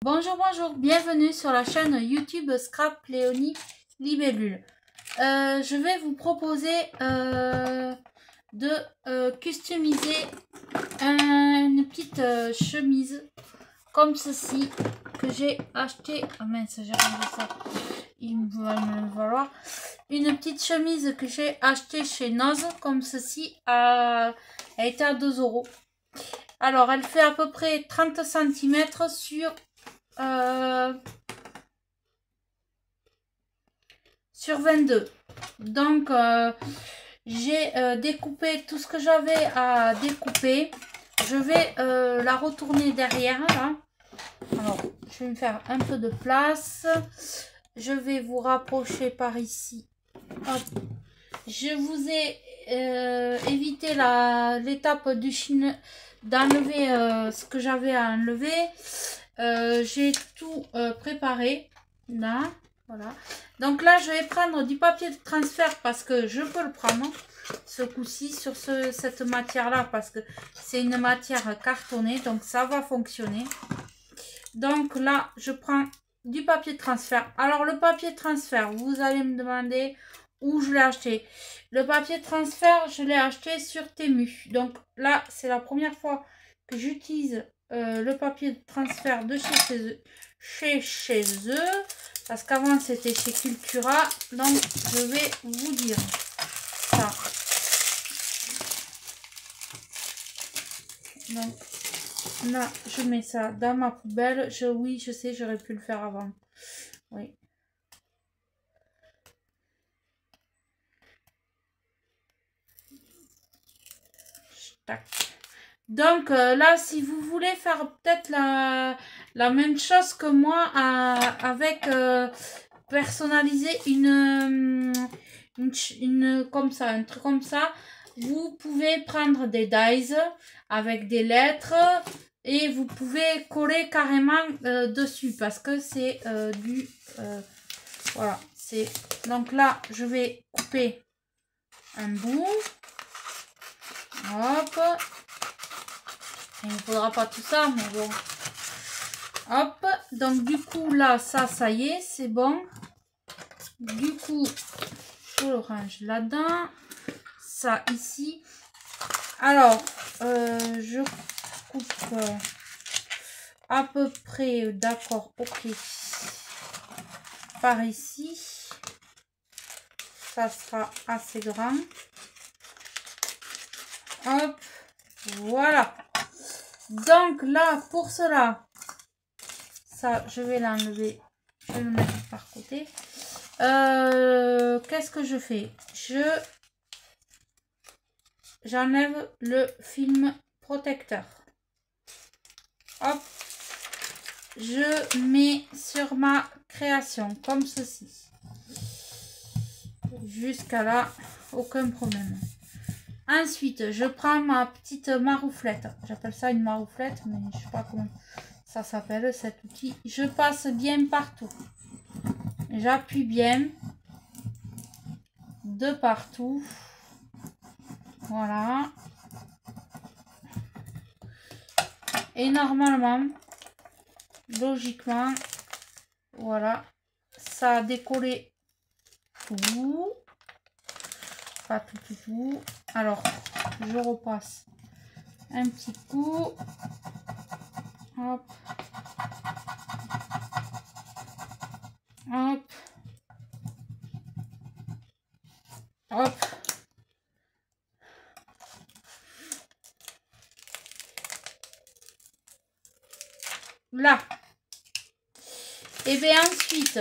Bonjour, bonjour, bienvenue sur la chaîne YouTube Scrap Léonie Libellule. Je vais vous proposer de customiser une petite chemise comme ceci que j'ai acheté. Ah mince, j'ai rendu ça, il va me le falloir. Une petite chemise que j'ai acheté chez Noz comme ceci, elle était à 2 €. Alors elle fait à peu près 30 cm sur 22. Donc j'ai découpé tout ce que j'avais à découper. Je vais la retourner derrière là. Alors je vais me faire un peu de place. Je vais vous rapprocher par ici. Hop. Je vous ai évité l'étape du chine d'enlever ce que j'avais à enlever. J'ai tout préparé là, voilà. Donc là je vais prendre du papier de transfert parce que je peux le prendre ce coup-ci sur cette matière là, parce que c'est une matière cartonnée, donc ça va fonctionner. Donc là je prends du papier de transfert. Alors le papier de transfert, vous allez me demander où je l'ai acheté. Le papier de transfert, je l'ai acheté sur Temu. Donc là c'est la première fois que j'utilise le papier de transfert de chez eux, parce qu'avant c'était chez Cultura. Donc je vais vous dire ça. Donc là je mets ça dans ma poubelle. Oui, je sais, j'aurais pu le faire avant. Oui. Tac. Donc là, si vous voulez faire peut-être la même chose que moi, avec personnaliser une comme ça, un truc comme ça, vous pouvez prendre des dies avec des lettres et vous pouvez coller carrément dessus, parce que c'est voilà, c'est donc là je vais couper un bout. Hop. Il ne faudra pas tout ça, mais bon. Hop. Donc du coup là, ça y est, c'est bon. Du coup, je le range là-dedans. Ça ici. Alors, je coupe à peu près, d'accord, ok. Par ici. Ça sera assez grand. Hop. Voilà. Donc là, pour cela, ça, je vais l'enlever. Je vais le mettre par côté. Qu'est-ce que je fais? J'enlève le film protecteur. Hop. Je mets sur ma création, comme ceci. Jusqu'à là, aucun problème. Ensuite, je prends ma petite marouflette. J'appelle ça une marouflette, mais je sais pas comment ça s'appelle cet outil. Je passe bien partout. J'appuie bien de partout. Voilà. Et normalement, logiquement, voilà, ça a décollé tout. Pas tout. Alors, je repasse un petit coup. Hop. Hop. Hop. Là. Et bien ensuite,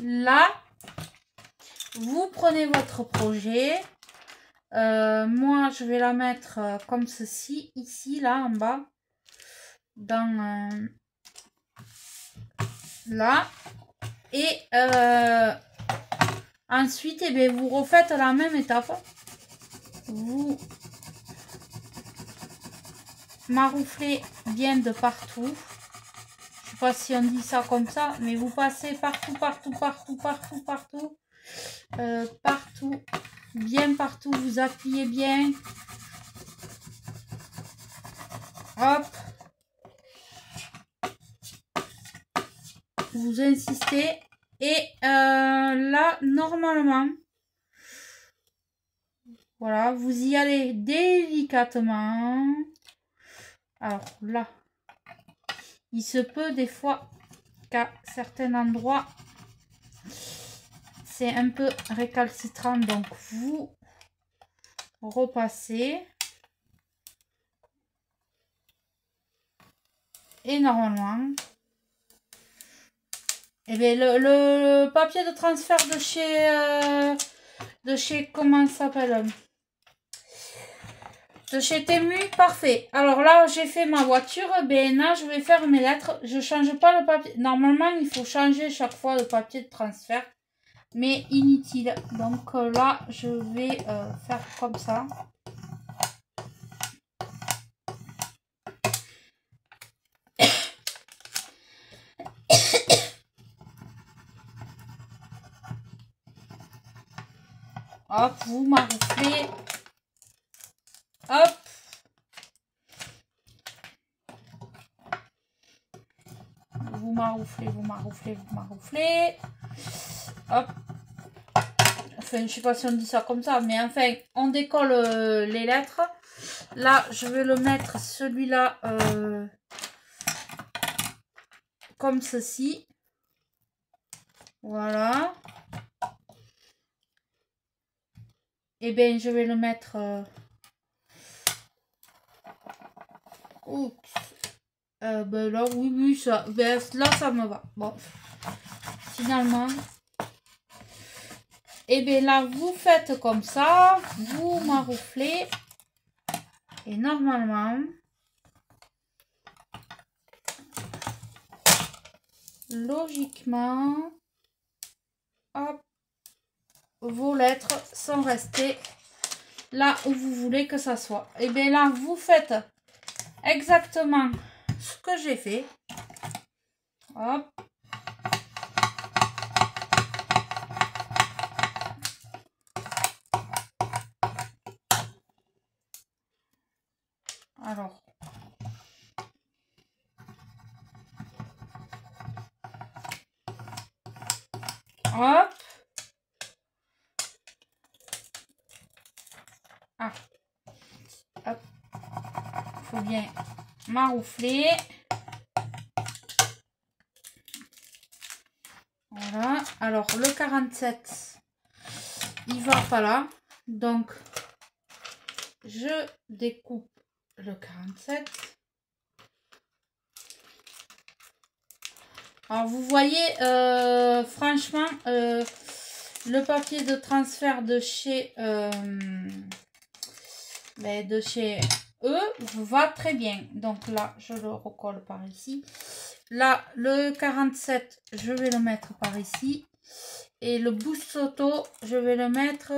là, vous prenez votre projet. Moi, je vais la mettre comme ceci, ici, là, en bas. Dans là. Et ensuite, eh bien, vous refaites la même étape. Vous marouflez bien de partout. Je sais pas si on dit ça comme ça, mais vous passez partout. Partout, bien partout, vous appuyez bien. Hop. Vous insistez. Et là, normalement, voilà, vous y allez délicatement. Alors là, il se peut des fois qu'à certains endroits, c'est un peu récalcitrant. Donc, vous repassez. Et normalement, eh bien, le papier de transfert de chez comment ça s'appelle, de chez Temu, parfait. Alors là, j'ai fait ma voiture. Ben là, je vais faire mes lettres. Je change pas le papier. Normalement, il faut changer chaque fois le papier de transfert, mais inutile. Donc là, je vais faire comme ça. Hop, vous marouflez. Hop. Vous marouflez, vous marouflez, vous marouflez. Hop. Enfin, je sais pas si on dit ça comme ça, mais enfin, on décolle les lettres. Là, je vais le mettre celui-là comme ceci. Voilà. Et bien, je vais le mettre... Oups. Ben là, oui, ça... Ben, là, ça me va. Bon. Finalement... Et bien là, vous faites comme ça. Vous marouflez. Et normalement... Logiquement... Hop. Vos lettres sont restées là où vous voulez que ça soit. Et bien là, vous faites exactement ce que j'ai fait. Hop. Alors. Hop. Ah. Hop. Faut bien maroufler. Voilà. Alors, le 47, il va pas là. Donc, je découpe le 47. Alors, vous voyez, franchement, le papier de transfert de chez eux va très bien. Donc là, je le recolle par ici. Là, le 47, je vais le mettre par ici. Et le boost auto, je vais le mettre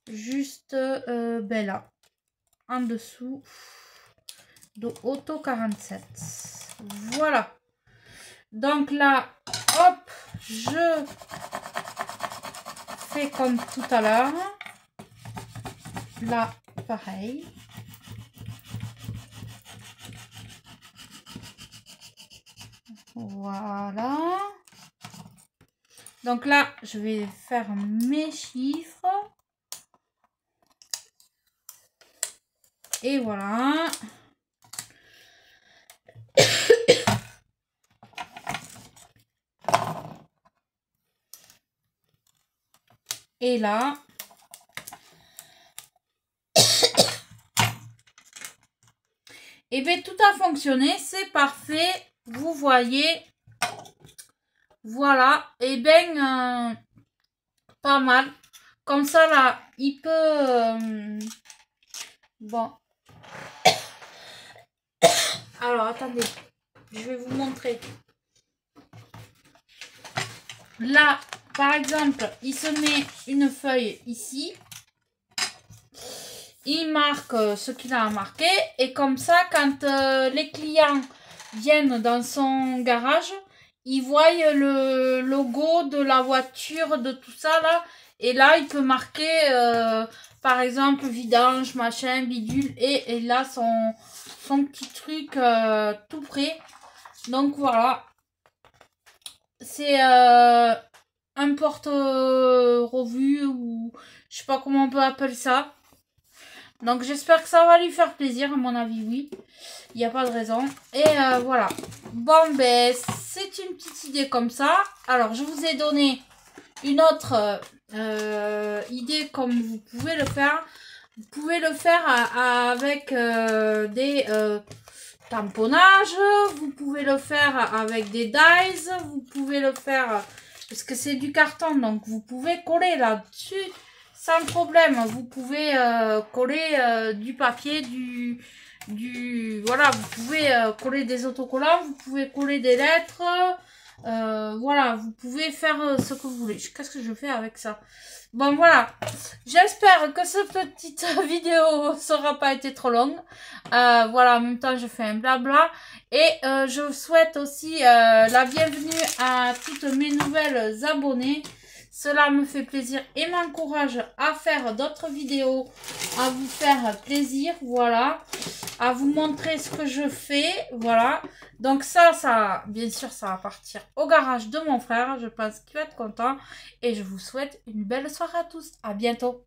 juste ben là, en dessous de auto 47. Voilà. Donc là, hop, je fais comme tout à l'heure. Là, pareil. Voilà. Donc là, je vais faire mes chiffres. Et voilà. Et là. Et bien, tout a fonctionné. C'est parfait. Vous voyez. Voilà. Et bien, pas mal. Comme ça, là, il peut... bon. Alors, attendez. Je vais vous montrer. Là, par exemple, il se met une feuille ici. Il marque ce qu'il a marqué. Et comme ça, quand les clients viennent dans son garage, ils voient le logo de la voiture, de tout ça là. Et là, il peut marquer, par exemple, vidange, machin, bidule. Et là, son petit truc tout prêt. Donc voilà. C'est un porte-revue ou je sais pas comment on peut appeler ça. Donc j'espère que ça va lui faire plaisir, à mon avis oui. Il n'y a pas de raison. Et voilà. Bon ben c'est une petite idée comme ça. Alors je vous ai donné une autre idée comme vous pouvez le faire. Vous pouvez le faire avec des tamponnages. Vous pouvez le faire avec des dies. Vous pouvez le faire parce que c'est du carton. Donc vous pouvez coller là-dessus. Sans problème, vous pouvez coller du papier, voilà, vous pouvez coller des autocollants, vous pouvez coller des lettres, voilà, vous pouvez faire ce que vous voulez. Qu'est-ce que je fais avec ça? Bon, voilà, j'espère que cette petite vidéo ne sera pas été trop longue. Voilà, en même temps, je fais un blabla. Et je souhaite aussi la bienvenue à toutes mes nouvelles abonnées. Cela me fait plaisir et m'encourage à faire d'autres vidéos, à vous faire plaisir, voilà, à vous montrer ce que je fais, voilà. Donc ça, bien sûr, ça va partir au garage de mon frère, je pense qu'il va être content. Et je vous souhaite une belle soirée à tous, à bientôt.